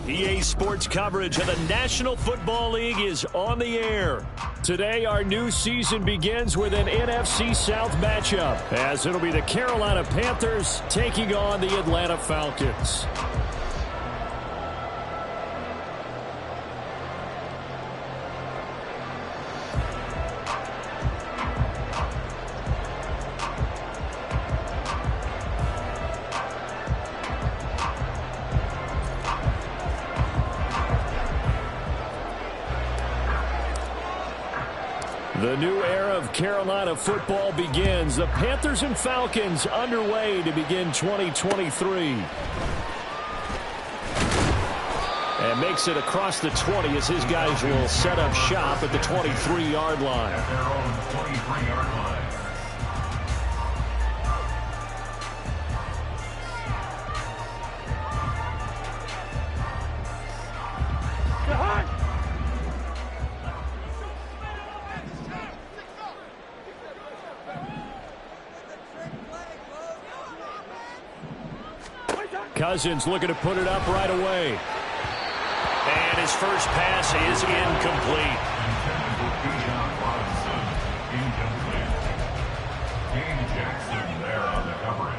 EA Sports coverage of the National Football League is on the air. Today, our new season begins with an NFC South matchup, as it'll be the Carolina Panthers taking on the Atlanta Falcons. The new era of Carolina football begins. The Panthers and Falcons underway to begin 2023. And makes it across the 20 as his guys will set up shop at the 23-yard line. At their own 23-yard line. Cousins looking to put it up right away. And his first pass is incomplete. Dean Jackson there on the coverage.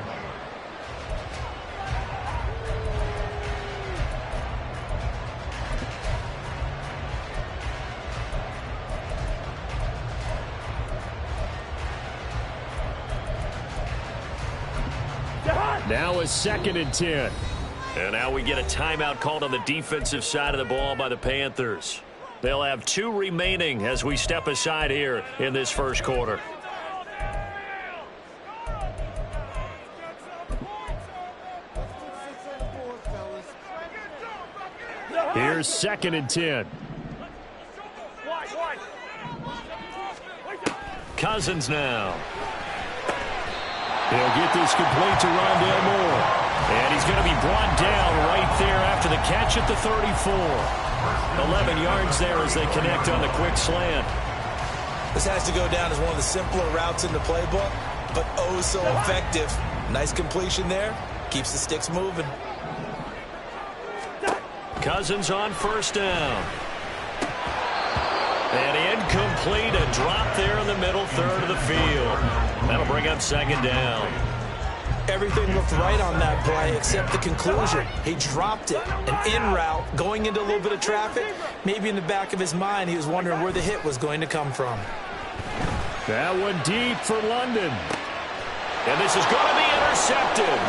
Now a 2nd and 10. And now we get a timeout called on the defensive side of the ball by the Panthers. They'll have 2 remaining as we step aside here in this first quarter. Here's 2nd and 10. Cousins now. He'll get this complete to Rondale Moore. And he's going to be brought down right there after the catch at the 34. 11 yards there as they connect on the quick slant. This has to go down as one of the simpler routes in the playbook, but oh so effective. Nice completion there. Keeps the sticks moving. Cousins on first down. And incomplete, a drop there in the middle third of the field. That'll bring up 2nd down. Everything looked right on that play except the conclusion. He dropped it, an in route, going into a little bit of traffic. Maybe in the back of his mind he was wondering where the hit was going to come from. That one deep for London. And this is going to be intercepted.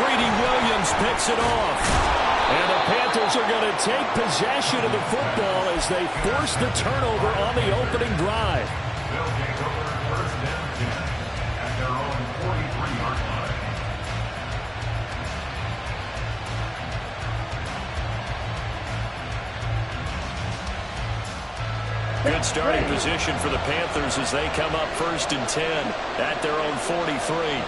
Greedy Williams picks it off. And the Panthers are going to take possession of the football as they force the turnover on the opening drive. They'll take over first down 10 at their own 43-yard line. Good starting position for the Panthers as they come up 1st and 10 at their own 43.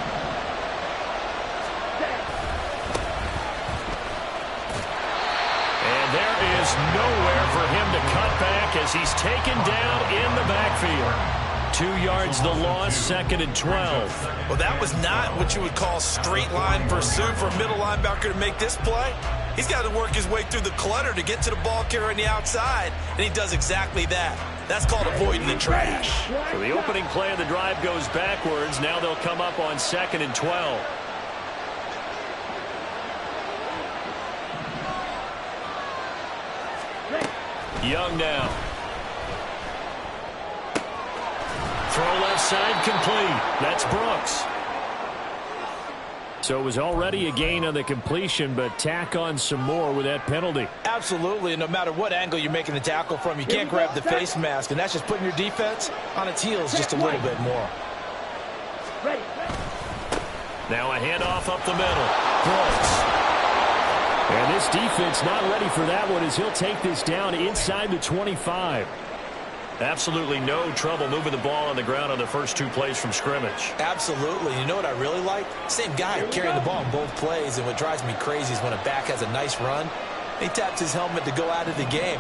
There is nowhere for him to cut back as he's taken down in the backfield. 2 yards the loss, 2nd and 12. Well, that was not what you would call straight line pursuit for a middle linebacker to make this play. He's got to work his way through the clutter to get to the ball carrier on the outside, and he does exactly that. That's called avoiding the trash. So the opening play of the drive goes backwards. Now they'll come up on 2nd and 12. Young now. Throw left side complete. That's Brooks. So it was already a gain on the completion, but tack on some more with that penalty. Absolutely, and no matter what angle you're making the tackle from, you can't grab the face mask, and that's just putting your defense on its heels just a little bit more. Now a handoff up the middle. Brooks. And this defense not ready for that one as he'll take this down inside the 25. Absolutely no trouble moving the ball on the ground on the first 2 plays from scrimmage. Absolutely. You know what I really like? Same guy carrying the ball in both plays, and what drives me crazy is when a back has a nice run, he taps his helmet to go out of the game.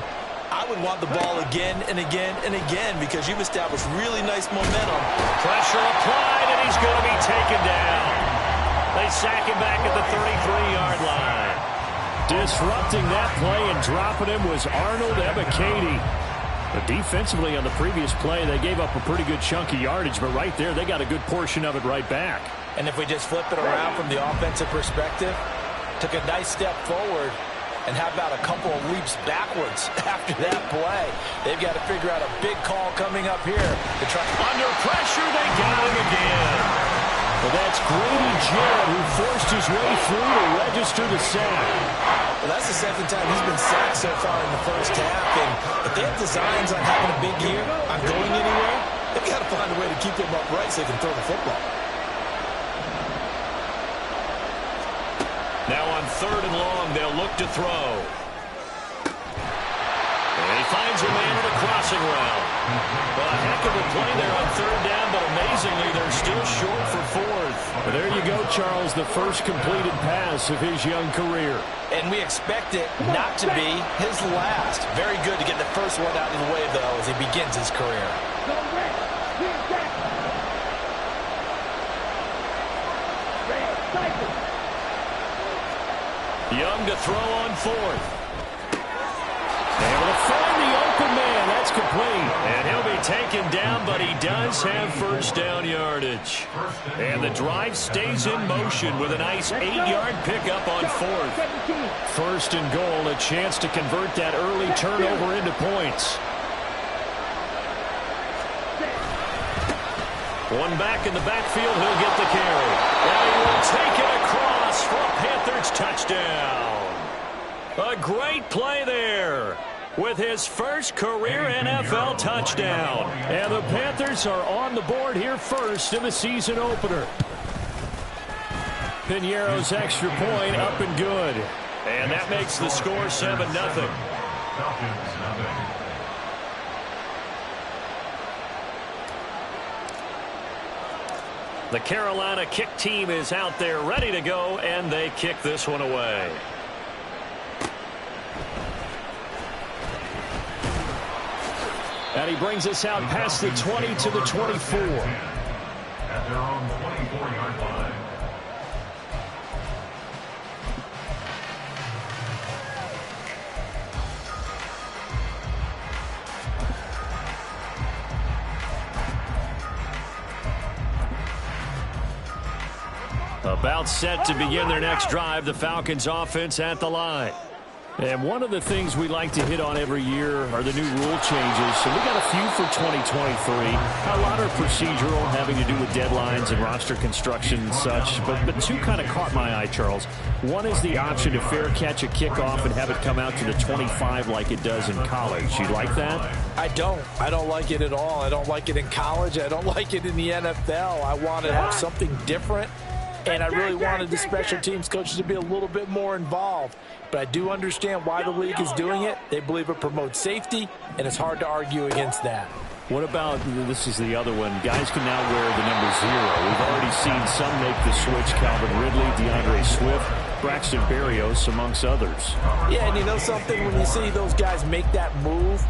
I would want the ball again and again and again because you've established really nice momentum. Pressure applied, and he's going to be taken down. They sack him back at the 33-yard line. Disrupting that play and dropping him was Arnold Ebiketie. But defensively on the previous play, they gave up a pretty good chunk of yardage, but right there, they got a good portion of it right back. And if we just flip it around from the offensive perspective, took a nice step forward, and how about a couple of leaps backwards after that play? They've got to figure out a big call coming up here to try. Under pressure, they got him again. Well, that's Grady Jarrett who forced his way through to register the sack. Well, that's the second time he's been sacked so far in the first half. And if they have designs on having a big year, on going anywhere, they've got to find a way to keep him upright so they can throw the football. Now on 3rd and long, they'll look to throw. And he finds a man in a crossing route. Well, a heck of a play there on 3rd down, but amazingly, they're still short for 4th. Well, there you go, Charles, the first completed pass of his young career. And we expect it not to be his last. Very good to get the first one out of the way, though, as he begins his career. Young to throw on 4th. Able to find the open man. That's complete. And he'll be taken down, but he does have first down yardage. And the drive stays in motion with a nice 8-yard pickup on 4th. 1st and goal, a chance to convert that early turnover into points. One back in the backfield, he'll get the carry. And he will take it across for a Panthers touchdown. A great play there with his first career NFL touchdown. And the Panthers are on the board here first in the season opener. Piñeiro's extra point up and good. And that makes the score 7-0. The Carolina kick team is out there ready to go, and they kick this one away. And he brings us out past the 20 to the 24. At their own 24-yard line. About set to begin their next drive, the Falcons offense at the line. And one of the things we like to hit on every year are the new rule changes. So we got a few for 2023. A lot are procedural, having to do with deadlines and roster construction and such. But two kind of caught my eye, Charles. One is the option to fair catch a kickoff and have it come out to the 25 like it does in college. You like that? I don't. I don't like it at all. I don't like it in college. I don't like it in the NFL. I want to have something different. And I really wanted the special teams coaches to be a little bit more involved. But I do understand why the league is doing it. They believe it promotes safety, and it's hard to argue against that. What about, this is the other one, guys can now wear the number 0. We've already seen some make the switch. Calvin Ridley, DeAndre Swift, Braxton Berrios, amongst others. Yeah, and you know something? When you see those guys make that move,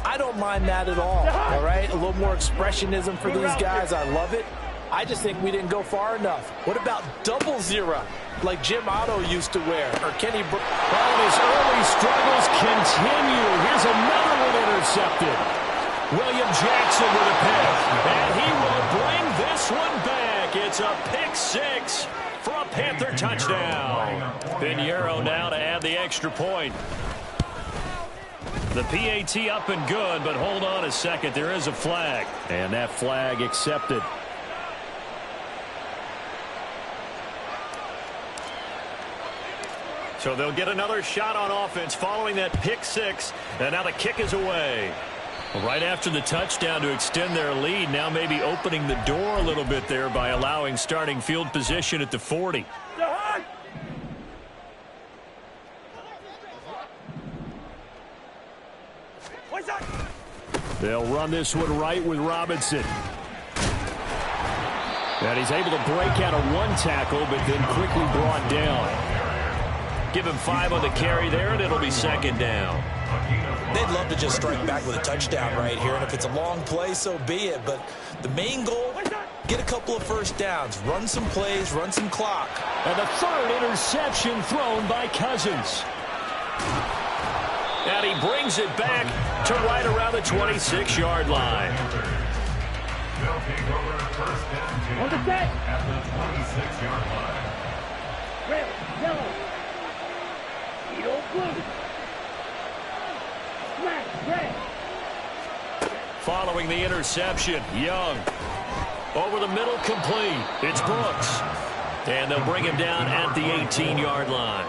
I don't mind that at all right? A little more expressionism for these guys. I love it. I just think we didn't go far enough. What about 00, like Jim Otto used to wear, or Kenny Well, his early struggles continue. Here's another one intercepted. William Jackson with a pick, and he will bring this one back. It's a pick 6 for a Panther touchdown. Piñeiro now to add the extra point. The PAT up and good, but hold on a second. There is a flag, and that flag accepted. So they'll get another shot on offense following that pick 6, and now the kick is away. Right after the touchdown to extend their lead, now maybe opening the door a little bit there by allowing starting field position at the 40. They'll run this one right with Robinson. And he's able to break out of one tackle, but then quickly brought down. Give him 5 on the carry there, and it'll be second down. They'd love to just strike back with a touchdown right here, and if it's a long play, so be it. But the main goal, get a couple of first downs, run some plays, run some clock. And the 3rd interception thrown by Cousins. And he brings it back to right around the 26-yard line. They'll take over first down at the 26-yard line. Red, yellow, yellow, blue, black, red. Following the interception, Young over the middle, complete. It's Brooks. And they'll bring him down at the 18-yard line.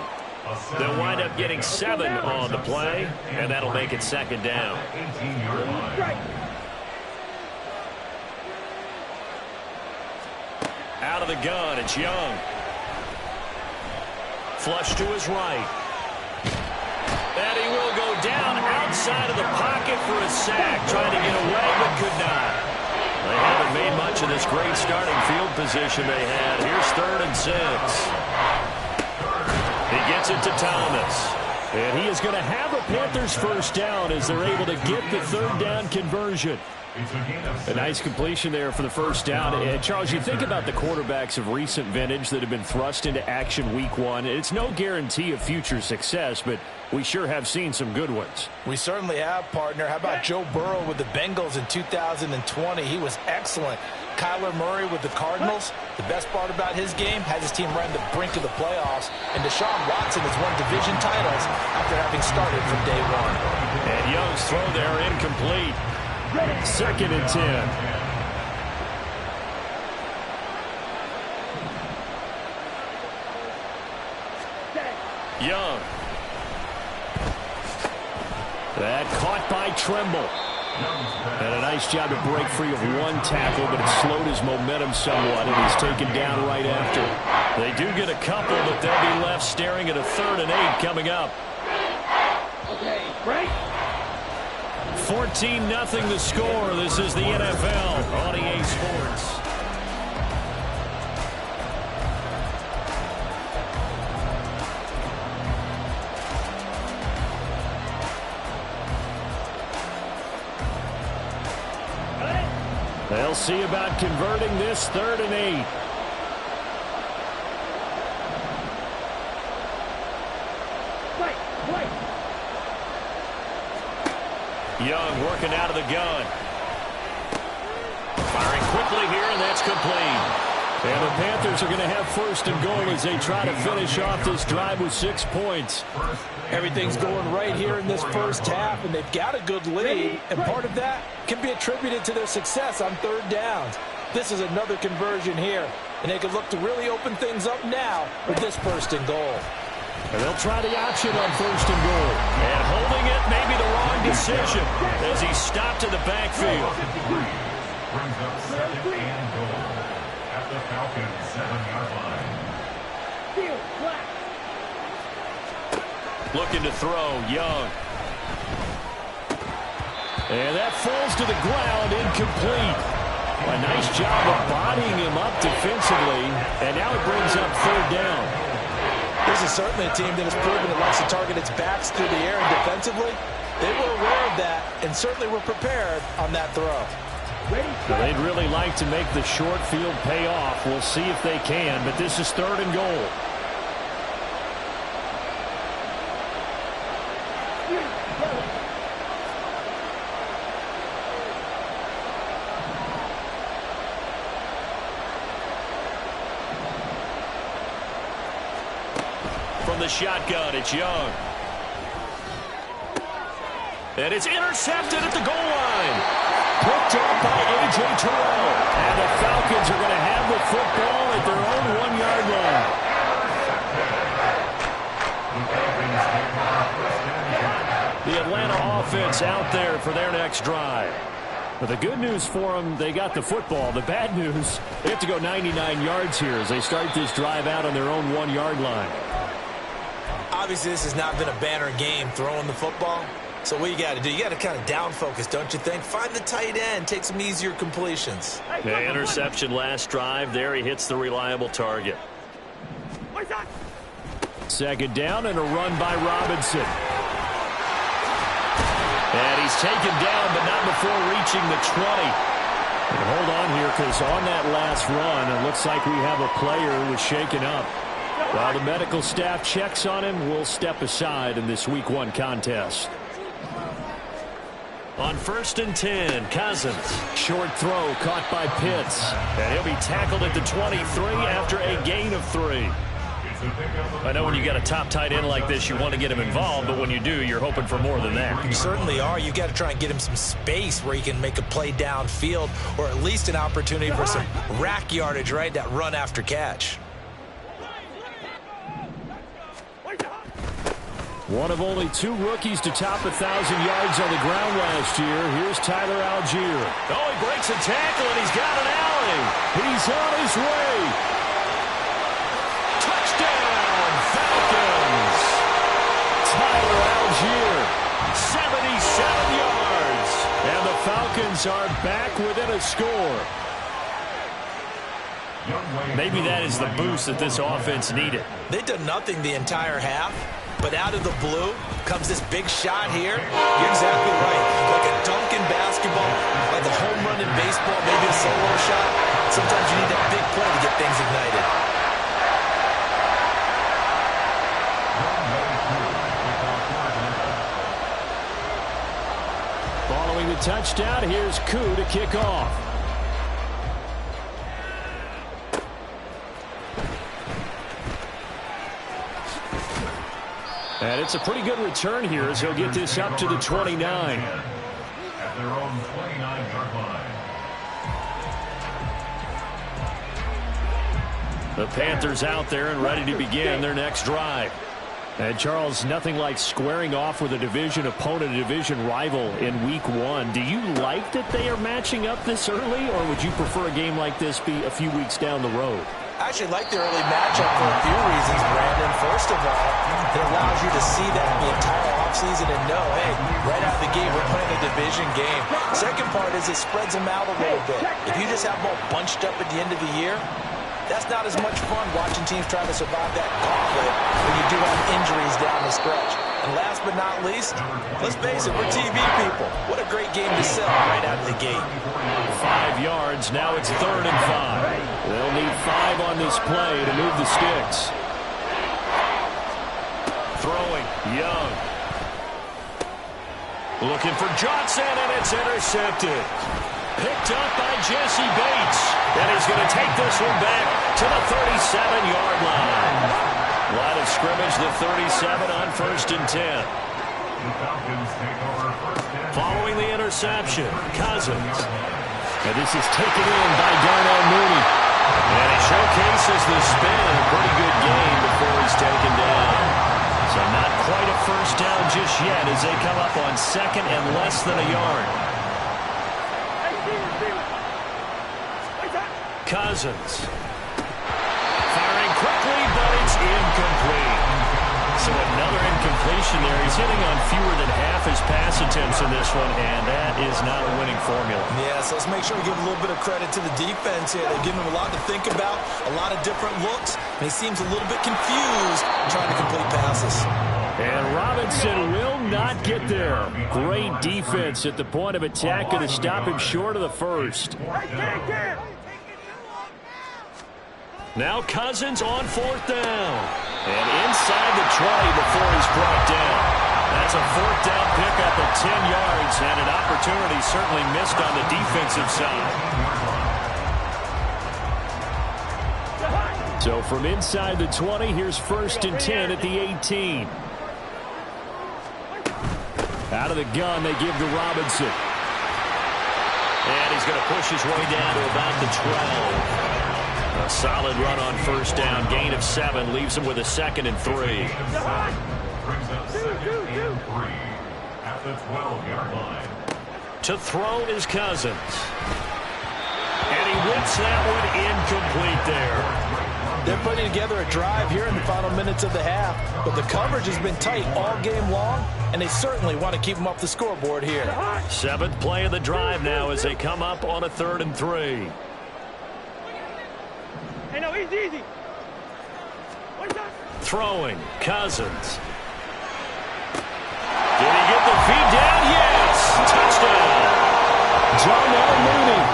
They'll wind up getting 7 on the play, and that'll make it second down. 18-yard line. Out of the gun, it's Young. Flush to his right. And he will go down outside of the pocket for a sack, trying to get away but could not. They haven't made much of this great starting field position they had. Here's 3rd and 6. He gets it to Thomas. And he is going to have a Panthers first down as they're able to get the 3rd down conversion. A nice completion there for the first down. And Charles, you think about the quarterbacks of recent vintage that have been thrust into action week 1. It's no guarantee of future success, but we sure have seen some good ones. We certainly have, partner. How about Joe Burrow with the Bengals in 2020? He was excellent. Kyler Murray with the Cardinals. The best part about his game, has his team right on the brink of the playoffs. And Deshaun Watson has won division titles after having started from day 1. And Young's throw there incomplete. 2nd and 10. Young. That caught by Tremble. And a nice job to break free of 1 tackle, but it slowed his momentum somewhat, and he's taken down right after. They do get a couple, but they'll be left staring at a 3rd and 8 coming up. Okay, break. 14-0 the score. This is the NFL on EA Sports. They'll see about converting this 3rd and 8. Young working out of the gun. Firing quickly here, and that's complete. And the Panthers are going to have 1st and goal as they try to finish off this drive with 6 points. Everything's going right here in this first half, and they've got a good lead, and part of that can be attributed to their success on 3rd downs. This is another conversion here, and they could look to really open things up now with this 1st and goal. And they'll try the option on 1st and goal. And holding it may be the wrong decision as he stopped in the backfield. Brings up 2nd and goal at the Falcons' 7-yard line. Looking to throw, Young. And that falls to the ground, incomplete. A nice job of bodying him up defensively, and now it brings up 3rd down. This is certainly a team that has proven it likes to target its backs through the air, and defensively, they were aware of that and certainly were prepared on that throw. Well, they'd really like to make the short field pay off. We'll see if they can, but this is 3rd and goal. From the shotgun, it's Young. And it's intercepted at the goal line. Picked up by A.J. Terrell. And the Falcons are going to have the football at their own 1-yard line. The Atlanta offense out there for their next drive. But the good news for them, they got the football. The bad news, they have to go 99 yards here as they start this drive out on their own 1-yard line. Obviously, this has not been a banner game throwing the football. So what you got to do, you got to kind of down focus, don't you think? Find the tight end, take some easier completions. The interception last drive. There he hits the reliable target. 2nd down and a run by Robinson. And he's taken down, but not before reaching the 20. And hold on here, because on that last run, it looks like we have a player who was shaken up. While the medical staff checks on him, we'll step aside in this Week 1 contest. On 1st and 10, Cousins. Short throw caught by Pitts. And he'll be tackled at the 23 after a gain of 3. I know when you got a top tight end like this, you want to get him involved, but when you do, you're hoping for more than that. You certainly are. You've got to try and get him some space where he can make a play downfield, or at least an opportunity for some rack yardage, right? That run after catch. One of only 2 rookies to top 1,000 yards on the ground last year. Here's Tyler Algier. Oh, he breaks a tackle, and he's got an alley. He's on his way. Touchdown, Falcons. Tyler Algier, 77 yards. And the Falcons are back within a score. Maybe that is the boost that this offense needed. They did nothing the entire half. But out of the blue comes this big shot here. You're exactly right. Like a dunk in basketball, like a home run in baseball, maybe a solo shot. Sometimes you need that big play to get things ignited. Following the touchdown, here's Koo to kick off. And it's a pretty good return here as he'll get this up to the 29. At their own 29-yard line. The Panthers out there and ready to begin their next drive. And Charles, nothing like squaring off with a division opponent, a division rival in Week 1. Do you like that they are matching up this early, or would you prefer a game like this be a few weeks down the road? I actually like the early matchup for a few reasons, Brandon. First of all, it allows you to see that the entire offseason and know, hey, right out of the gate, we're playing a division game. Second part is it spreads them out a little bit. If you just have them all bunched up at the end of the year, that's not as much fun watching teams try to survive that gauntlet when you do have injuries down the stretch. And last but not least, let's face it, we're TV people. What a great game to sell right out of the gate. 5 yards, now it's 3rd and 5. They'll need 5 on this play to move the sticks. Throwing, Young. Looking for Johnson, and it's intercepted. Picked up by Jesse Bates. And he's going to take this one back to the 37-yard line. Line of scrimmage, the 37 on 1st and 10. The Falcons take over 1st and 10. Following the interception, Cousins. And this is taken in by Darnell Mooney. And he showcases the spin in a pretty good game before he's taken down. So not quite a first down just yet as they come up on 2nd and less than a yard. Cousins. Firing quickly, but it's incomplete. So another incompletion there. He's hitting on fewer than half his pass attempts in this one, and that is not a winning formula. Yeah, so let's make sure we give a little bit of credit to the defense here. They've given him a lot to think about, a lot of different looks, and he seems a little bit confused trying to complete passes. And Robinson will not get there. Great defense at the point of attack, going to stop him short of the first. Now Cousins on 4th down. And inside the 20 before he's brought down. That's a 4th down pickup of 10 yards, and an opportunity certainly missed on the defensive side. So from inside the 20, here's 1st and 10 at the 18. Out of the gun, they give to Robinson. And he's going to push his way down to about the 12. A solid run on 1st down. Gain of 7 leaves him with a 2nd and 3. Brings up 2nd and 3 at the 12-yard line. To throw is Cousins. And he whips that one incomplete there. They're putting together a drive here in the final minutes of the half, but the coverage has been tight all game long, and they certainly want to keep them off the scoreboard here. 7th play of the drive now as they come up on a 3rd and 3. Hey, no, easy. Throwing, Cousins. Did he get the feed down? Yes! Touchdown! Darnell Mooney.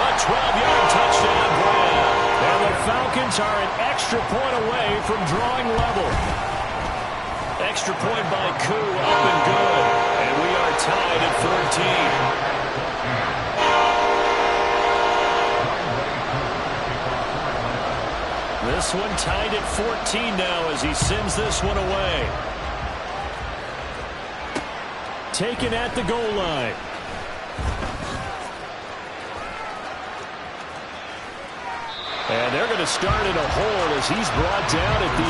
A 12-yard touchdown grab. And the Falcons Falcons are an extra point away from drawing level. Extra point by Koo, up and good. And we are tied at 14. This one tied at 14 now as he sends this one away. Taken at the goal line. And they're going to start in a hole as he's brought down at the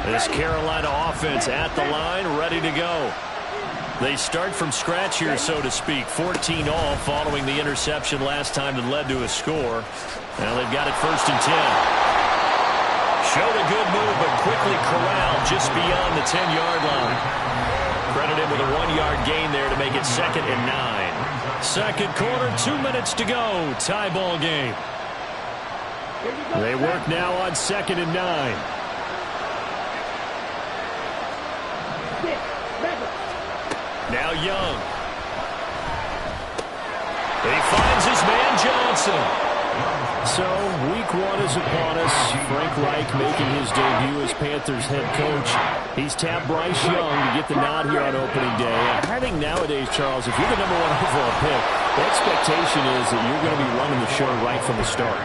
11. This Carolina offense at the line, ready to go. They start from scratch here, so to speak. 14 all following the interception last time that led to a score. Now they've got it 1st and 10. Showed a good move, but quickly corralled just beyond the 10-yard line. Credited with a 1-yard gain there to make it 2nd and 9. Second quarter, 2 minutes to go. Tie ball game. They work now on 2nd and 9. Now Young. He finds his man Johnson. So, week 1 is upon us. Frank Reich making his debut as Panthers head coach. He's tapped Bryce Young to get the nod here on opening day. I think nowadays, Charles, if you're the #1 overall pick, the expectation is that you're going to be running the show right from the start.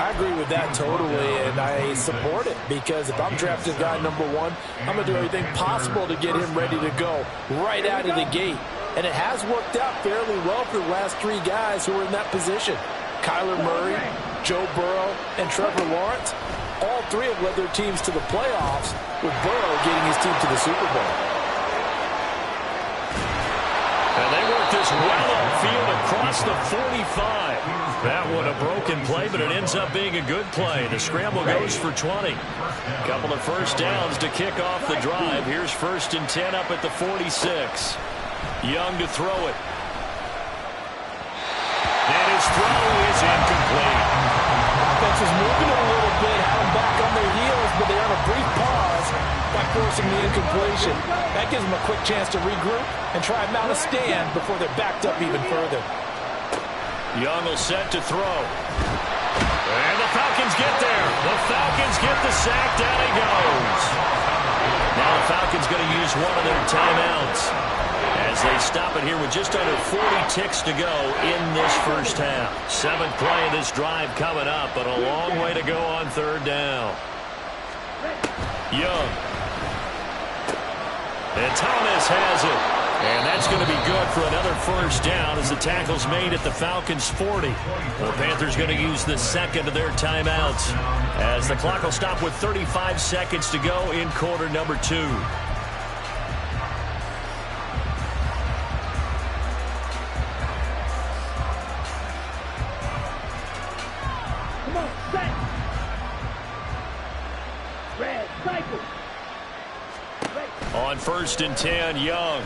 I agree with that totally, and I support it because if I'm drafting guy #1, I'm going to do everything possible to get him ready to go right out of the gate. And it has worked out fairly well for the last 3 guys who are in that position. Kyler Murray, Joe Burrow, and Trevor Lawrence, all 3 have led their teams to the playoffs, with Burrow getting his team to the Super Bowl. And they work this well upfield across the 45. That one a broken play, but it ends up being a good play. The scramble goes for 20. Couple of first downs to kick off the drive. Here's 1st and 10 up at the 46. Young to throw it. And his throw is incomplete. Offense is moving a little bit, had them back on their heels, but they're on a brief pause by forcing the incompletion. That gives them a quick chance to regroup and try and mount a stand before they're backed up even further. Young will set to throw. And the Falcons get there. The Falcons get the sack. Down he goes. Now the Falcons going to use one of their timeouts as they stop it here with just under 40 ticks to go in this first half. 7th play of this drive coming up, but a long way to go on 3rd down. Young. And Thomas has it. And that's going to be good for another first down as the tackle's made at the Falcons' 40. The Panthers going to use the 2nd of their timeouts as the clock will stop with 35 seconds to go in quarter number 2. Come on, set. Red, cycle. On 1st and 10, Young.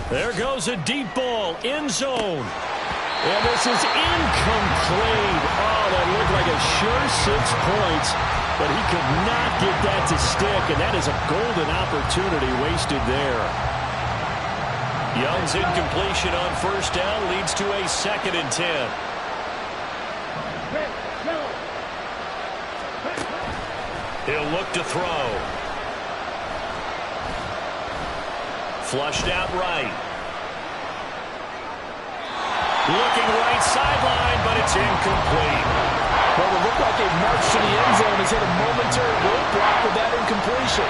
There goes a deep ball, end zone. And this is incomplete. Oh, that looked like a sure 6 points, but he could not get that to stick, and that is a golden opportunity wasted there. Young's incompletion on 1st down leads to a 2nd and 10. He'll look to throw. Flushed out right. Looking right sideline, but it's incomplete. Well, it looked like a march to the end zone has hit a momentary roadblock with that incompletion.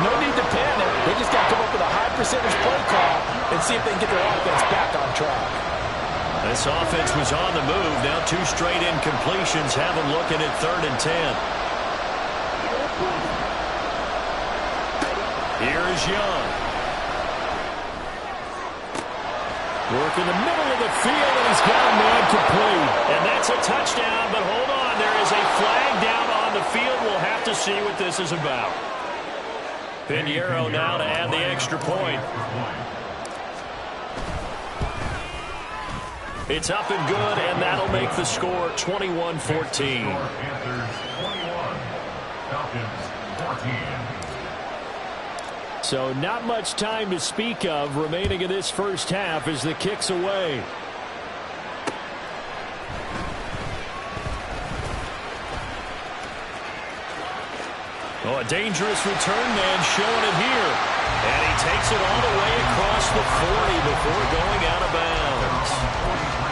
No need to panic. They just got to come up with a high percentage play call and see if they can get their offense back on track. This offense was on the move. Now 2 straight incompletions have them looking at 3rd and 10. Here's Young. Work in the middle of the field, and he's got a man complete. And that's a touchdown, but hold on. There is a flag down on the field. We'll have to see what this is about. Pinheiro now to add the extra point. It's up and good, and that'll make the score 21-14. Panthers 21, Falcons 14. So not much time to speak of remaining in this first half as the kick's away. Oh, a dangerous return man showing it here. And he takes it all the way across the 40 before going out of bounds.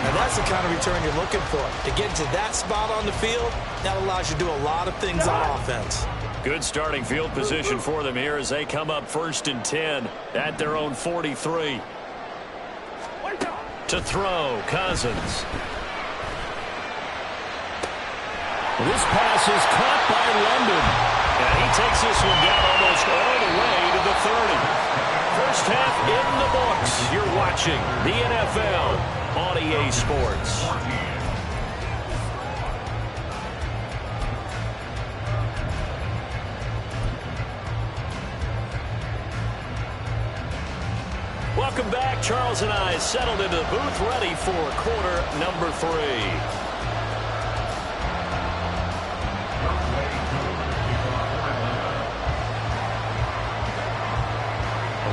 And that's the kind of return you're looking for. To get to that spot on the field, that allows you to do a lot of things on offense. Good starting field position for them here as they come up 1st and 10 at their own 43. To throw, Cousins. This pass is caught by London. And he takes this one down almost all the way to the 30. First half in the books. You're watching the NFL on EA Sports. Welcome back. Charles and I settled into the booth ready for quarter number 3.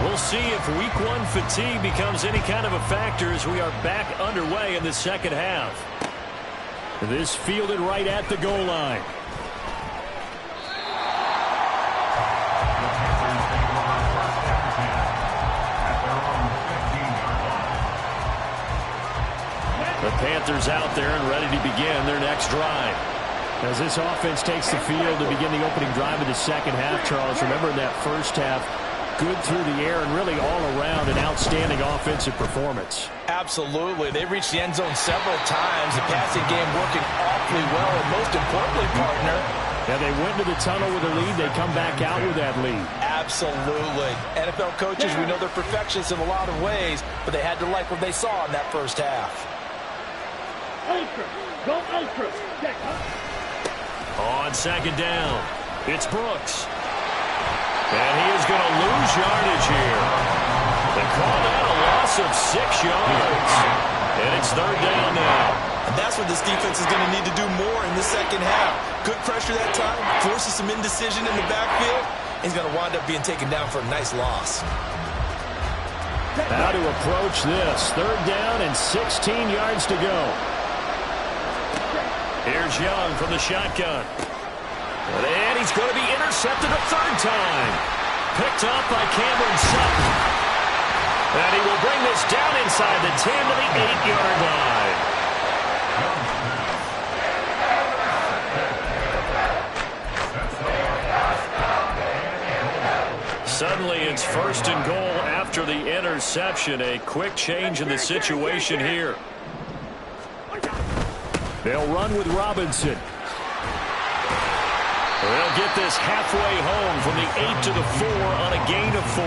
We'll see if week 1 fatigue becomes any kind of a factor as we are back underway in the second half. This fielded right at the goal line. The Panthers out there and ready to begin their next drive. As this offense takes the field to begin the opening drive of the second half, Charles, remember in that first half, good through the air and really all around an outstanding offensive performance. Absolutely. They reached the end zone several times. The passing game working awfully well. And most importantly, partner, yeah, they went to the tunnel with a lead. They come back out with that lead. Absolutely. NFL coaches, we know they're perfectionists in a lot of ways, but they had to like what they saw in that first half. Ultra. Go ultra. On second down, it's Brooks. And he is going to lose yardage here. They call that a loss of 6 yards. And it's 3rd down now. And that's what this defense is going to need to do more in the second half. Good pressure that time, forces some indecision in the backfield. He's going to wind up being taken down for a nice loss. How to approach this. 3rd down and 16 yards to go. Here's Young from the shotgun. And he's going to be intercepted a 3rd time. Picked up by Cameron Sutton. And he will bring this down inside the 10 to the 8-yard line. Suddenly it's 1st and goal after the interception. A quick change in the situation here. They'll run with Robinson. They'll get this halfway home from the 8 to the 4 on a gain of 4.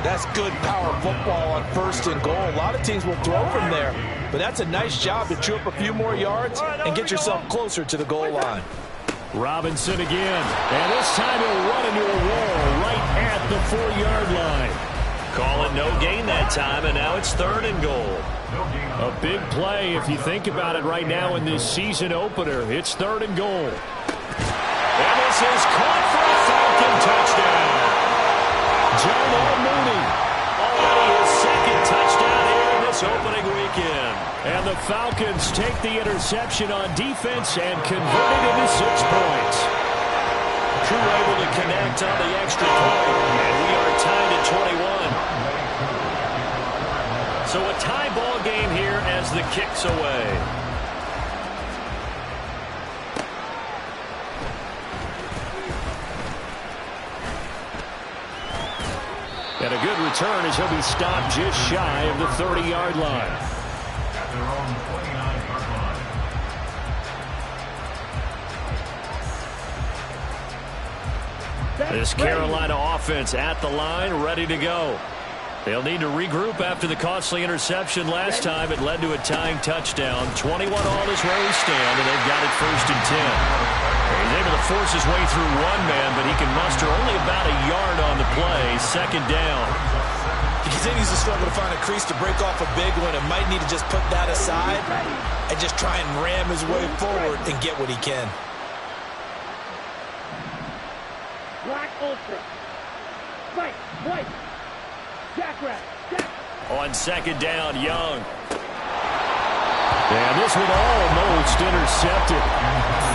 That's good power football on 1st and goal. A lot of teams will throw from there, but that's a nice job to chew up a few more yards and get yourself closer to the goal line. Robinson again, and this time he'll run into a wall right at the 4-yard line. Call it no gain that time, and now it's 3rd and goal. A big play if you think about it right now in this season opener. It's 3rd and goal. And this is caught for a Falcon touchdown. John Mooney, already his 2nd touchdown here in this opening weekend. And the Falcons take the interception on defense and convert it into 6 points. Crew able to connect on the extra point, and we are tied at 21. So a tie ball game here as the kick's away. And a good return as he'll be stopped just shy of the 30-yard line. This Carolina offense at the line, ready to go. They'll need to regroup after the costly interception last time. It led to a tying touchdown. 21 all is where we stand, and they've got it 1st and 10. He's able to force his way through one man, but he can muster only about a yard on the play. 2nd down. He continues to struggle to find a crease to break off a big one and might need to just put that aside and just try and ram his way forward and get what he can. Black ultra. White, white. Jackrabbit. On 2nd down, Young. And this one almost intercepted.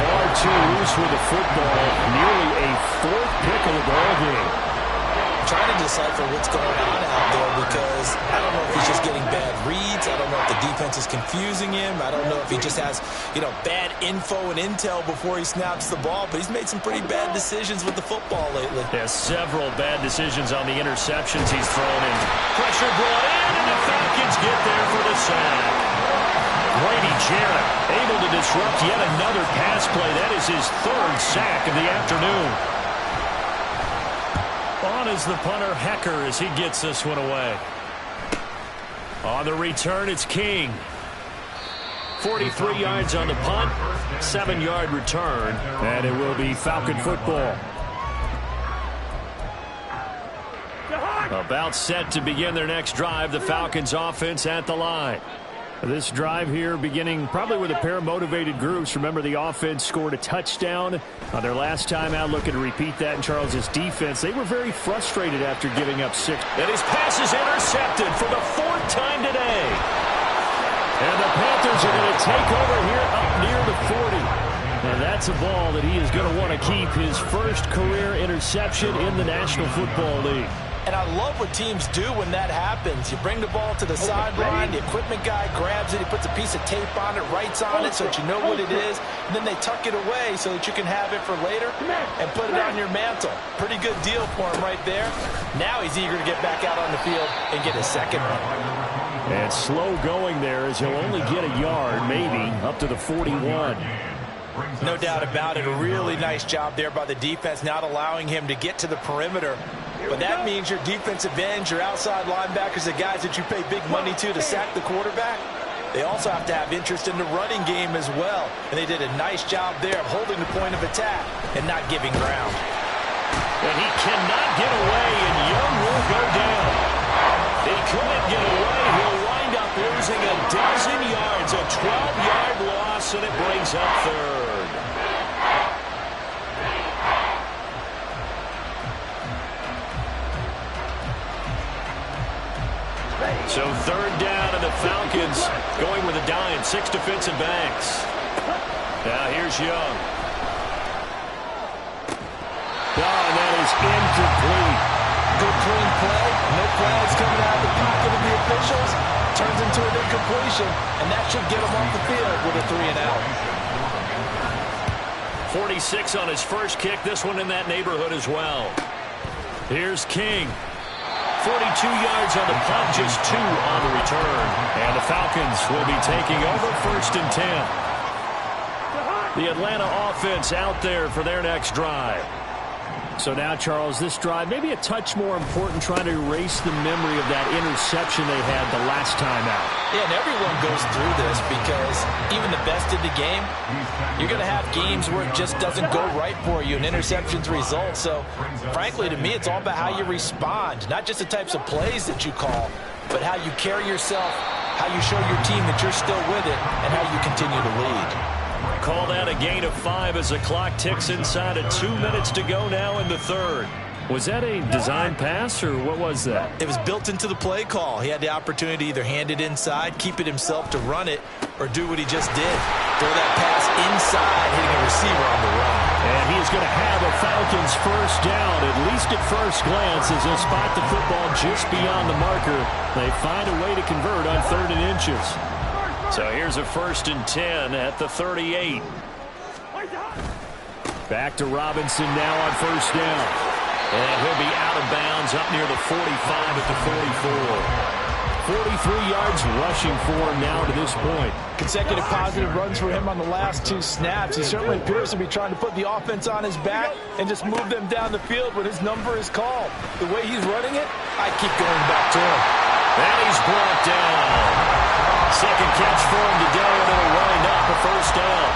Far too loose with the football. Nearly a decipher what's going on out there because I don't know if he's just getting bad reads. I don't know if the defense is confusing him. I don't know if he just has, bad info and intel before he snaps the ball. But he's made some pretty bad decisions with the football lately. Yeah, several bad decisions on the interceptions he's thrown in. Pressure brought in, and the Falcons get there for the sack. Grady Jarrett able to disrupt yet another pass play. That is his third sack of the afternoon. On is the punter, Hecker, as he gets this one away. On the return, it's King. 43 yards on the punt, 7-yard return, and it will be Falcon football. About set to begin their next drive, the Falcons offense at the line. This drive here beginning probably with a pair of motivated groups. Remember, the offense scored a touchdown on their last time out, looking to repeat that in Charles' defense. They were very frustrated after giving up 6. And his pass is intercepted for the 4th time today. And the Panthers are going to take over here up near the 40. And that's a ball that he is going to want to keep, his first career interception in the National Football League. And I love what teams do when that happens. You bring the ball to the sideline, the equipment guy grabs it, he puts a piece of tape on it, writes on it so that you know what it is, and then they tuck it away so that you can have it for later and put it on your mantle. Pretty good deal for him right there. Now he's eager to get back out on the field and get his second one. And slow going there as he'll only get a yard, maybe, up to the 41. No doubt about it. A really nice job there by the defense, not allowing him to get to the perimeter. But that means your defensive ends, your outside linebackers, the guys that you pay big money to sack the quarterback, they also have to have interest in the running game as well. And they did a nice job there of holding the point of attack and not giving ground. And he cannot get away, and Young will go down. He couldn't get away. He'll wind up losing a dozen yards, a 12-yard loss, and it brings up third. So third down, and the Falcons going with a dime. 6 defensive backs. Now here's Young. And that is incomplete. Good clean play. No flags coming out of the pocket of the officials. Turns into an incompletion, and that should get him off the field with a 3-and-out. 46 on his first kick. This one in that neighborhood as well. Here's King. 42 yards on the punt, just 2 on the return. And the Falcons will be taking over 1st and 10. The Atlanta offense out there for their next drive. So now, Charles, this drive maybe a touch more important, trying to erase the memory of that interception they had the last time out. Yeah, and everyone goes through this because even the best in the game, you're going to have games where it just doesn't go right for you, and interceptions result. So, frankly, to me, it's all about how you respond, not just the types of plays that you call, but how you carry yourself, how you show your team that you're still with it, and how you continue to lead. Call that a gain of 5 as the clock ticks inside of 2 minutes to go now in the third. Was that a design pass, or what was that? It was built into the play call. He had the opportunity to either hand it inside, keep it himself to run it, or do what he just did. Throw that pass inside, hitting a receiver on the run. And he is going to have a Falcons first down, at least at first glance, as he'll spot the football just beyond the marker. They find a way to convert on 3rd and inches. So here's a 1st and 10 at the 38. Back to Robinson now on 1st down. And he'll be out of bounds up near the 45 at the 44. 43 yards rushing for him now to this point. Consecutive positive runs for him on the last 2 snaps. He certainly appears to be trying to put the offense on his back and just move them down the field when his number is called. The way he's running it, I keep going back to him. And he's brought down. Second catch for him today, and it'll wind up a first down.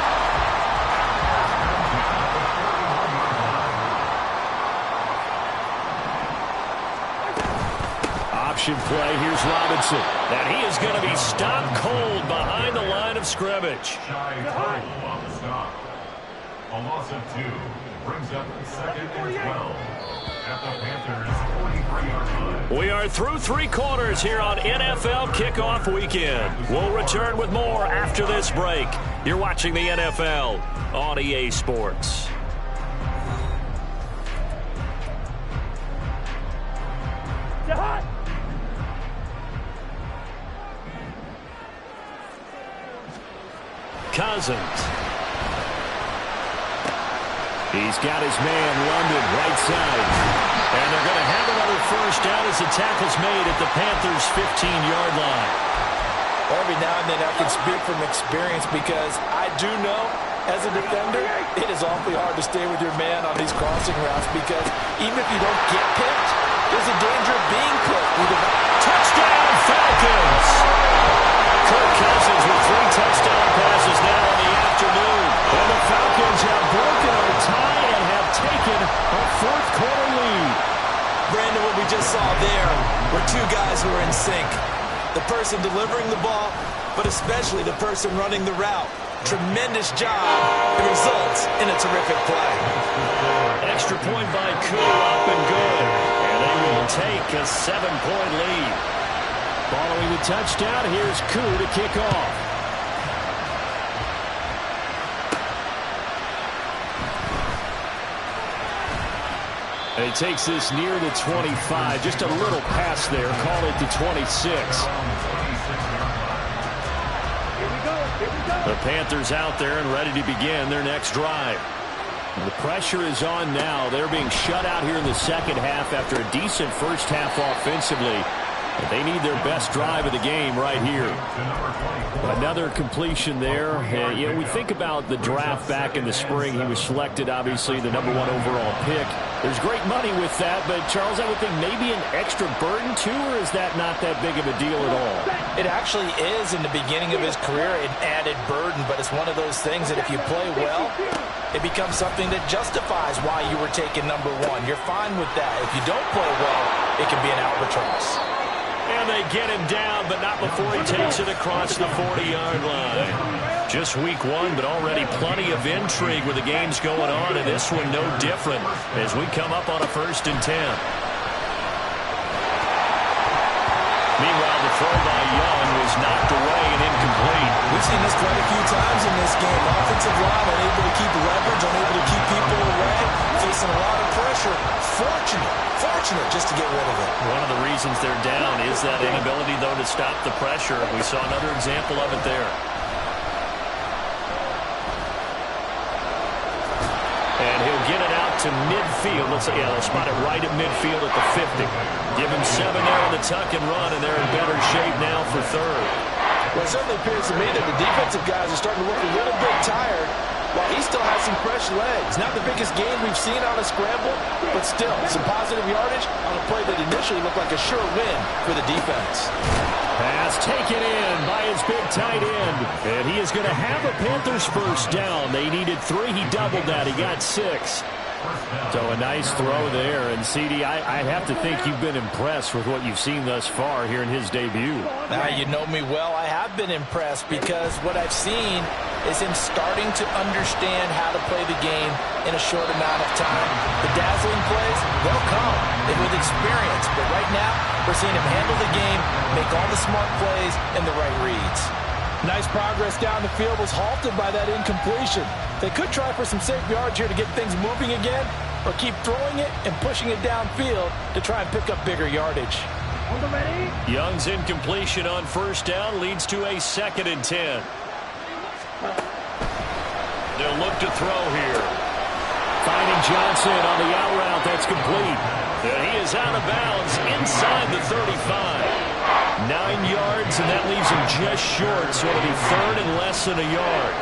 Option play. Here's Robinson. And he is going to be stopped cold behind the line of scrimmage. Shy total on the stop. A loss of 2 brings up 2nd and 12 at the Panthers' 43-yard line. We are through 3 quarters here on NFL Kickoff Weekend. We'll return with more after this break. You're watching the NFL on EA Sports. Cousins. He's got his man, London, right side. And they're going to have another first down as the tackle's made at the Panthers' 15-yard line. Every now and then I can speak from experience because I do know, as a defender, it is awfully hard to stay with your man on these crossing routes because even if you don't get picked, there's a danger of being picked. Touchdown, Falcons! Kirk Cousins with 3 touchdown passes now in the afternoon. And the Falcons have broken our tie and have taken a fourth-quarter lead. Brandon, what we just saw there were 2 guys who were in sync. The person delivering the ball, but especially the person running the route. Tremendous job. It results in a terrific play. Extra point by Koo, up and good. And they will take a 7-point lead. Following the touchdown, here's Koo to kick off. And he takes this near the 25. Just a little pass there. Call it the 26. The Panthers out there and ready to begin their next drive. The pressure is on now. They're being shut out here in the second half after a decent first half offensively. But they need their best drive of the game right here. Another completion there. And, we think about the draft back in the spring. He was selected, obviously, the #1 overall pick. There's great money with that, but, Charles, I would think maybe an extra burden, too, or is that not that big of a deal at all? It actually is in the beginning of his career an added burden, but it's one of those things that if you play well, it becomes something that justifies why you were taken #1. You're fine with that. If you don't play well, it can be an albatross. And they get him down, but not before he takes it across the 40-yard line. Just week 1, but already plenty of intrigue with the games going on, and this one no different as we come up on a 1st and 10. Meanwhile, the throw by Young was knocked away and incomplete. We've seen this quite a few times in this game. Offensive line unable to keep leverage, unable to keep people away, facing a lot of pressure. Fortunate just to get rid of it. One of the reasons they're down is that inability, though, to stop the pressure. We saw another example of it there. And he'll get it out to midfield. They'll spot it right at midfield at the 50. Give him 7 there on the tuck and run, and they're in better shape now for 3rd. Well, it certainly appears to me that the defensive guys are starting to look a little bit tired while he still has some fresh legs. Not the biggest gain we've seen on a scramble, but still some positive yardage on a play that initially looked like a sure win for the defense. Pass taken in by his big tight end. And he is going to have a Panthers first down. They needed 3. He doubled that. He got 6. So a nice throw there. And, CD, I have to think you've been impressed with what you've seen thus far here in his debut. Now, you know me well. I have been impressed because what I've seen is him starting to understand how to play the game in a short amount of time. The dazzling plays, they'll come and with experience. But right now, we're seeing him handle the game, make all the smart plays and the right reads. Nice progress down the field was halted by that incompletion. They could try for some safe yards here to get things moving again, or keep throwing it and pushing it downfield to try and pick up bigger yardage. Young's incompletion on first down leads to a 2nd and 10. They'll look to throw here. Finding Johnson on the out route. That's complete. And he is out of bounds inside the 35. 9 yards, and that leaves him just short. So it'll be 3rd and less than a yard.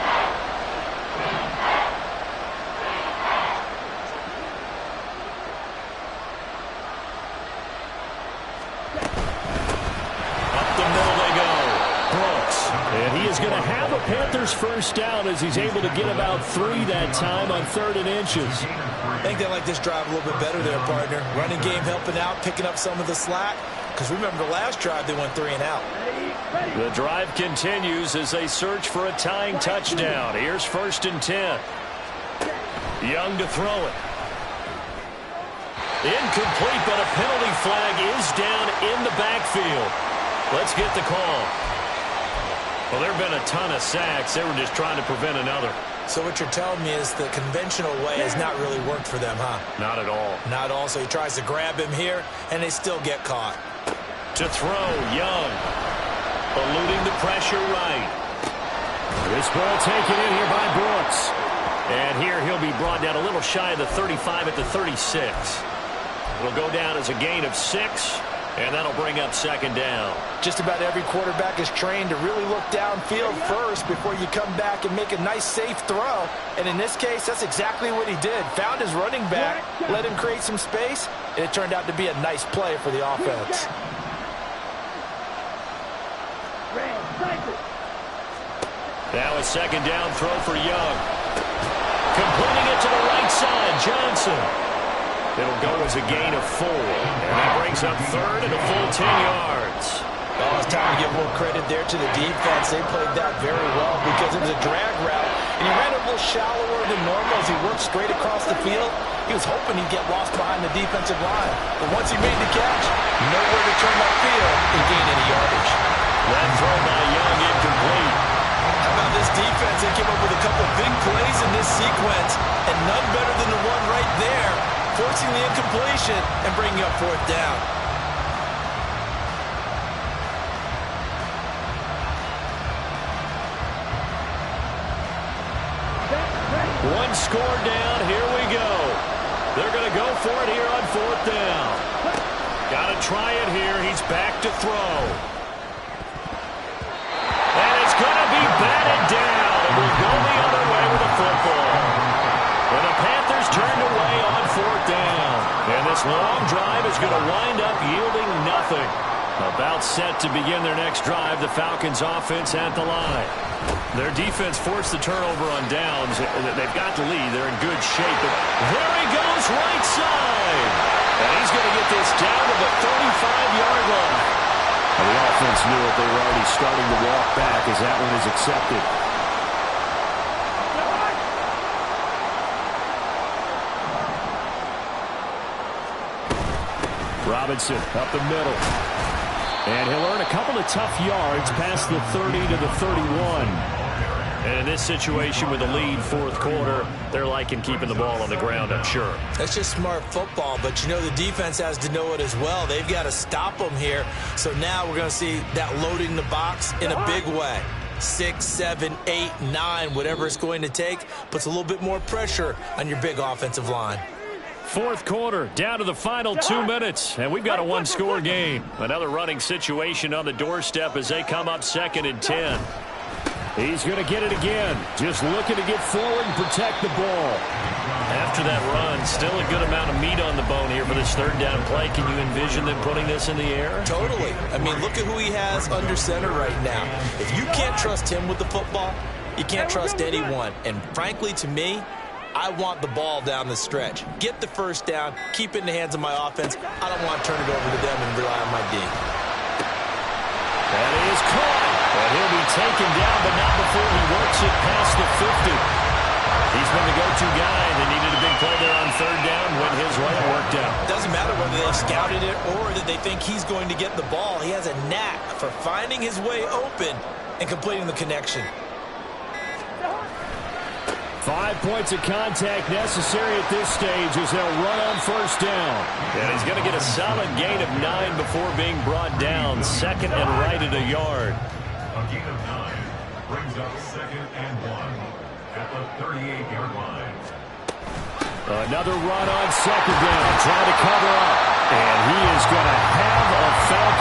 Up the middle they go. Brooks. And he is going to have a Panthers first down as he's able to get about 3 that time on 3rd and inches. I think they like this drive a little bit better there, partner. Running game helping out, picking up some of the slack. Because remember, the last drive they went 3 and out. The drive continues as they search for a tying touchdown. Here's 1st and 10. Young to throw it. Incomplete, but a penalty flag is down in the backfield. Let's get the call. Well, there have been a ton of sacks. They were just trying to prevent another. So what you're telling me is the conventional way has not really worked for them, huh? Not at all. Not at all. So he tries to grab him here, and they still get caught. To throw, Young. Eluding the pressure right. This ball taken in here by Brooks. And here he'll be brought down a little shy of the 35 at the 36. It'll go down as a gain of 6, and that'll bring up second down. Just about every quarterback is trained to really look downfield first before you come back and make a nice, safe throw. And in this case, that's exactly what he did. Found his running back, let him create some space, and it turned out to be a nice play for the offense. Now a second down throw for Young. Completing it to the right side, Johnson. It'll go as a gain of 4. And that brings up third and a full 10 yards. Oh, it's time to give more credit there to the defense. They played that very well because it was a drag route, and he ran a little shallower than normal as he worked straight across the field. He was hoping he'd get lost behind the defensive line. But once he made the catch, nowhere to turn upfield and gain any yardage. That throw by Young incomplete. How about this defense? They came up with a couple big plays in this sequence, and none better than the one right there, forcing the incompletion and bringing up fourth down. One score down. Here we go. They're going to go for it here on fourth down. Got to try it here. He's back to throw. And it's going to be batted down. And we'll go the other way with the football. And the Panthers turned away on fourth down. And this long drive is going to wind up yielding nothing. About set to begin their next drive, the Falcons offense at the line. Their defense forced the turnover on downs. They've got the lead. They're in good shape. But there he goes, right side. And he's going to get this down to the 35-yard line. And the offense knew it. They were already starting to walk back as that one is accepted. Robinson up the middle. And he'll earn a couple of tough yards past the 30 to the 31. And in this situation with the lead fourth quarter, they're liking keeping the ball on the ground, I'm sure. That's just smart football, but you know the defense has to know it as well. They've got to stop them here. So now we're going to see that loading the box in a big way. 6, 7, 8, 9, whatever it's going to take, puts a little bit more pressure on your big offensive line. Fourth quarter, down to the final 2 minutes, and we've got a one-score game. Another running situation on the doorstep as they come up 2nd and 10. He's going to get it again, just looking to get forward and protect the ball. After that run, still a good amount of meat on the bone here for this third down play. Can you envision them putting this in the air? Totally. I mean, look at who he has under center right now. If you can't trust him with the football, you can't trust anyone. And frankly, to me, I want the ball down the stretch. Get the first down, keep it in the hands of my offense. I don't want to turn it over to them and rely on my D. That is caught. And he'll be taken down, but not before he works it past the 50. He's been the go-to guy. They needed a big play there on third down when his way worked out. Doesn't matter whether they scouted it or that they think he's going to get the ball. He has a knack for finding his way open and completing the connection. 5 points of contact necessary at this stage as they'll run on first down. And he's going to get a solid gain of 9 before being brought down. 2nd and right at a yard. A gain of 9 brings up 2nd and 1 at the 38-yard line. Another run on second down. Trying to cover up.